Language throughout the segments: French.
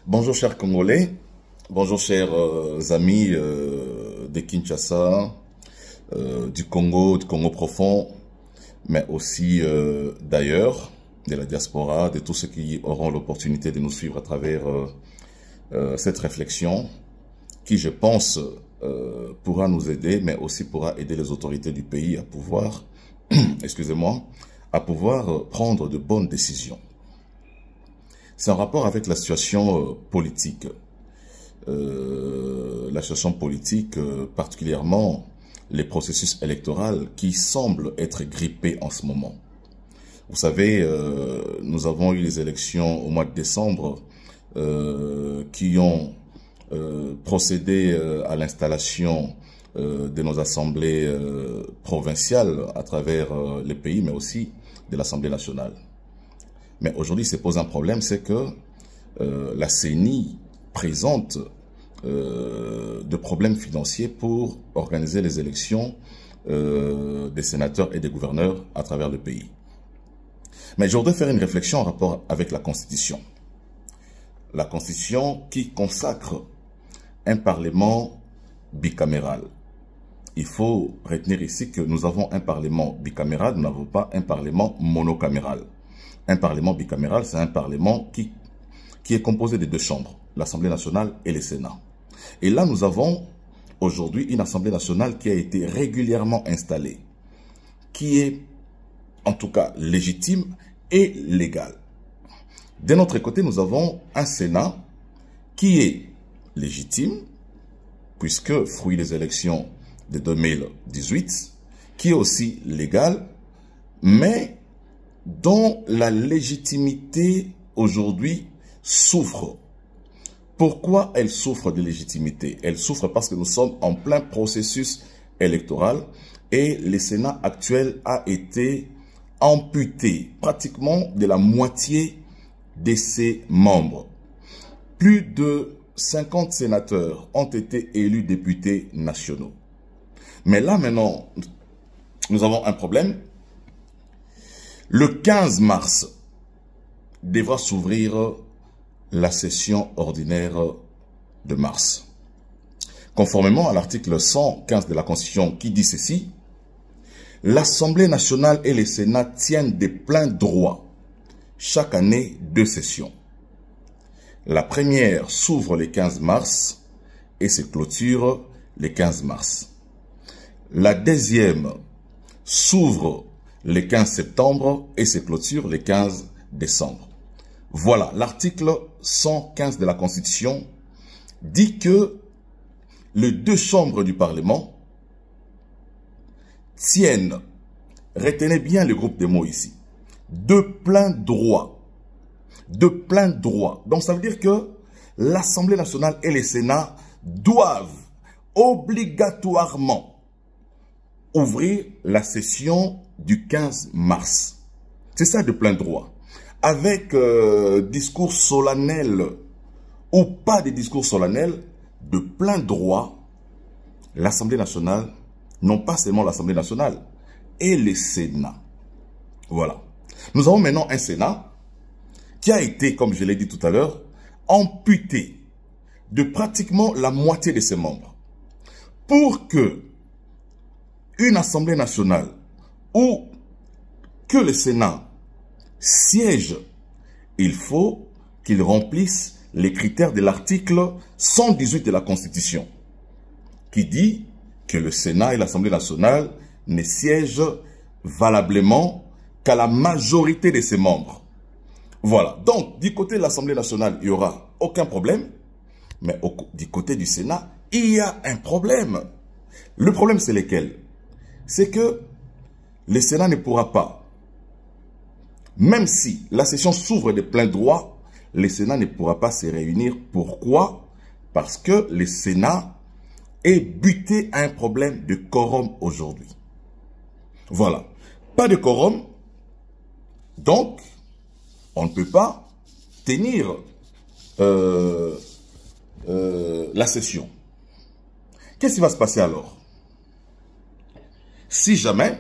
Bonjour chers Congolais, bonjour chers amis de Kinshasa, du Congo profond, mais aussi d'ailleurs, de la diaspora, de tous ceux qui auront l'opportunité de nous suivre à travers cette réflexion qui, je pense, pourra nous aider, mais aussi pourra aider les autorités du pays à pouvoir, excusez-moi, à pouvoir prendre de bonnes décisions. C'est en rapport avec la situation politique. La situation politique, particulièrement les processus électoraux qui semblent être grippés en ce moment. Vous savez, nous avons eu les élections au mois de décembre qui ont procédé à l'installation de nos assemblées provinciales à travers les pays, mais aussi de l'Assemblée nationale. Mais aujourd'hui, se pose un problème, c'est que la CENI présente de problèmes financiers pour organiser les élections des sénateurs et des gouverneurs à travers le pays. Mais je voudrais faire une réflexion en rapport avec la Constitution. La Constitution qui consacre un Parlement bicaméral. Il faut retenir ici que nous avons un Parlement bicaméral, nous n'avons pas un Parlement monocaméral. Un Parlement bicaméral, c'est un Parlement qui est composé de deux chambres, l'Assemblée nationale et le Sénat. Et là, nous avons aujourd'hui une Assemblée nationale qui a été régulièrement installée, qui est en tout cas légitime et légale. De notre côté, nous avons un Sénat qui est légitime, puisque fruit des élections de 2018, qui est aussi légal, mais dont la légitimité aujourd'hui souffre. Pourquoi elle souffre de légitimité? Elle souffre parce que nous sommes en plein processus électoral et le Sénat actuel a été amputé pratiquement de la moitié de ses membres. Plus de 50 sénateurs ont été élus députés nationaux. Mais là maintenant, nous avons un problème. Le 15 mars devra s'ouvrir la session ordinaire de mars. Conformément à l'article 115 de la Constitution qui dit ceci, l'Assemblée nationale et le Sénat tiennent de plein droit chaque année deux sessions. La première s'ouvre le 15 mars et se clôture le 15 mars. La deuxième s'ouvre le 15 septembre et se clôture le 15 décembre. Voilà, l'article 115 de la Constitution dit que les deux chambres du Parlement tiennent, retenez bien le groupe de mots ici, de plein droit. De plein droit. Donc ça veut dire que l'Assemblée nationale et le Sénat doivent obligatoirement ouvrir la session du 15 mars. C'est ça de plein droit. Avec discours solennel ou pas de discours solennel, de plein droit, l'Assemblée nationale, non pas seulement l'Assemblée nationale, et le Sénat. Voilà. Nous avons maintenant un Sénat qui a été, comme je l'ai dit tout à l'heure, amputé de pratiquement la moitié de ses membres. Pour que une Assemblée nationale ou que le Sénat siège, il faut qu'il remplisse les critères de l'article 118 de la Constitution, qui dit que le Sénat et l'Assemblée nationale ne siègent valablement qu'à la majorité de ses membres. Voilà. Donc, du côté de l'Assemblée nationale, il n'y aura aucun problème, mais du côté du Sénat, il y a un problème. Le problème, c'est lequel? C'est que le Sénat ne pourra pas, même si la session s'ouvre de plein droit, le Sénat ne pourra pas se réunir. Pourquoi? Parce que le Sénat est buté à un problème de quorum aujourd'hui. Voilà. Pas de quorum, donc on ne peut pas tenir la session. Qu'est-ce qui va se passer alors? Si jamais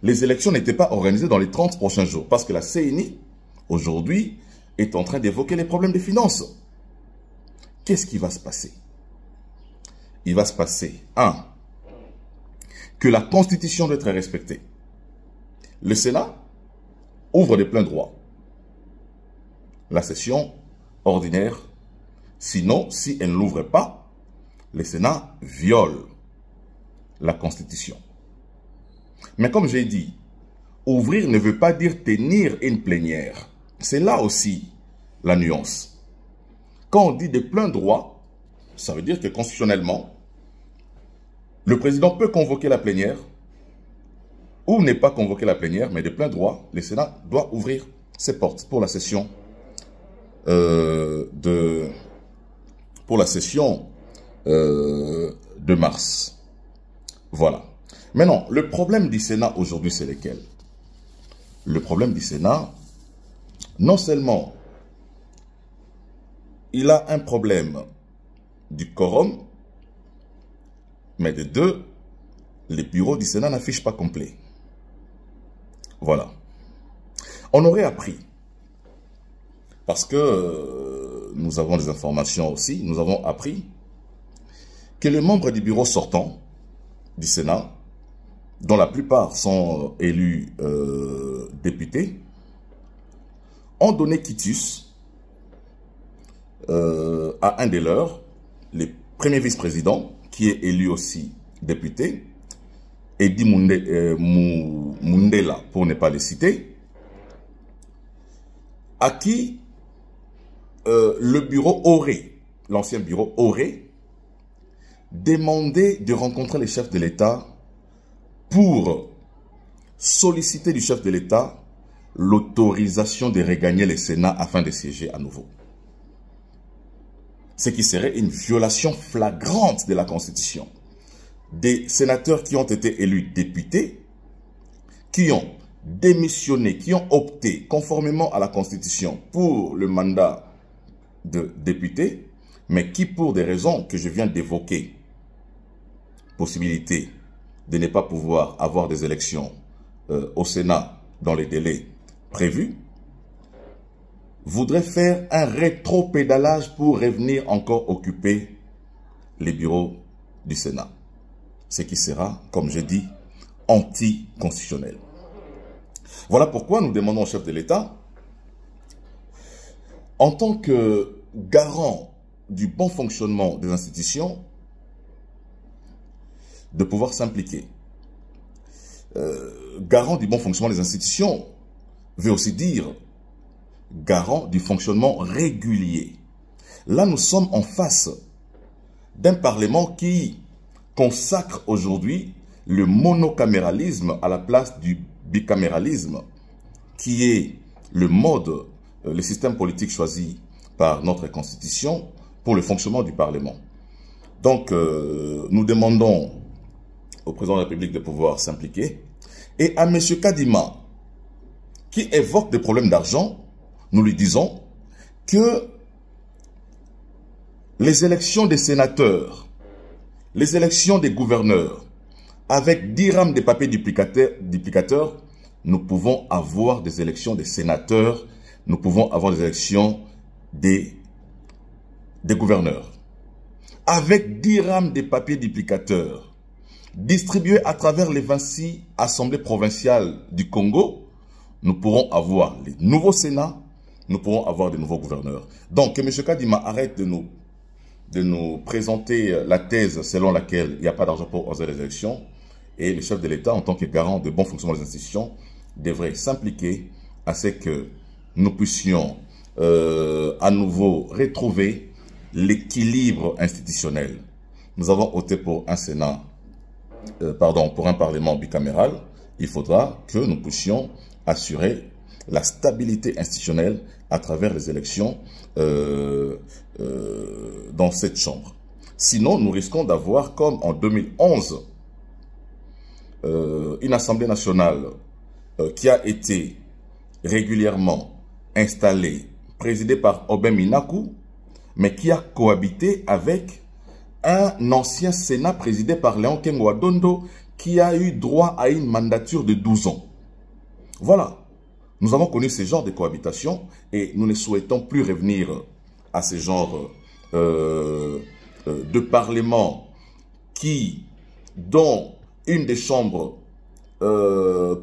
les élections n'étaient pas organisées dans les 30 prochains jours, parce que la CENI, aujourd'hui, est en train d'évoquer les problèmes des finances. Qu'est-ce qui va se passer? Il va se passer, que la Constitution doit être respectée. Le Sénat ouvre de plein droit la session ordinaire. Sinon, si elle ne l'ouvre pas, le Sénat viole la Constitution. Mais comme j'ai dit, ouvrir ne veut pas dire tenir une plénière. C'est là aussi la nuance. Quand on dit de plein droit, ça veut dire que constitutionnellement, le président peut convoquer la plénière ou ne pas convoquer la plénière, mais de plein droit, le Sénat doit ouvrir ses portes pour la session de mars. Voilà. Maintenant, le problème du Sénat aujourd'hui, c'est lequel? Le problème du Sénat, non seulement il a un problème du quorum, mais de deux, les bureaux du Sénat n'affichent pas complet. Voilà. On aurait appris, parce que nous avons des informations aussi, nous avons appris que les membres du bureau sortant du Sénat, dont la plupart sont élus députés, ont donné quitus à un des leurs, le premier vice-président, qui est élu aussi député, Edi Mundela, pour ne pas le citer, à qui le bureau aurait, l'ancien bureau aurait, demandé de rencontrer les chefs de l'État pour solliciter du chef de l'État l'autorisation de regagner le Sénat afin de siéger à nouveau. Ce qui serait une violation flagrante de la Constitution. Des sénateurs qui ont été élus députés, qui ont démissionné, qui ont opté conformément à la Constitution pour le mandat de député, mais qui pour des raisons que je viens d'évoquer, possibilité de ne pas pouvoir avoir des élections au Sénat dans les délais prévus, voudrait faire un rétro-pédalage pour revenir encore occuper les bureaux du Sénat. Ce qui sera, comme je dis, anticonstitutionnel. Voilà pourquoi nous demandons au chef de l'État, en tant que garant du bon fonctionnement des institutions, de pouvoir s'impliquer. Garant du bon fonctionnement des institutions veut aussi dire garant du fonctionnement régulier. Là, nous sommes en face d'un Parlement qui consacre aujourd'hui le monocaméralisme à la place du bicaméralisme, qui est le mode, le système politique choisi par notre Constitution pour le fonctionnement du Parlement. Donc, nous demandons au président de la République de pouvoir s'impliquer. Et à M. Kadima, qui évoque des problèmes d'argent, nous lui disons que les élections des sénateurs, les élections des gouverneurs, avec 10 rames de papier duplicateurs, nous pouvons avoir des élections des sénateurs, nous pouvons avoir des élections des gouverneurs. Avec 10 rames de papier duplicateurs, distribués à travers les 26 assemblées provinciales du Congo, nous pourrons avoir les nouveaux Sénats, nous pourrons avoir de nouveaux gouverneurs. Donc, que M. Kadima arrête de nous présenter la thèse selon laquelle il n'y a pas d'argent pour organiser les élections. Et le chef de l'État, en tant que garant de bon fonctionnement des institutions, devrait s'impliquer à ce que nous puissions à nouveau retrouver l'équilibre institutionnel. Nous avons opté pour un Sénat, pour un Parlement bicaméral. Il faudra que nous puissions assurer la stabilité institutionnelle à travers les élections dans cette chambre. Sinon, nous risquons d'avoir, comme en 2011, une Assemblée nationale qui a été régulièrement installée, présidée par Obem Inaku, mais qui a cohabité avec un ancien Sénat présidé par Léon Kengo Adondo, qui a eu droit à une mandature de 12 ans. Voilà. Nous avons connu ce genre de cohabitation et nous ne souhaitons plus revenir à ce genre de parlement dont une des chambres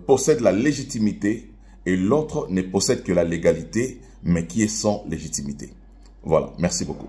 possède la légitimité et l'autre ne possède que la légalité, mais qui est sans légitimité. Voilà, merci beaucoup.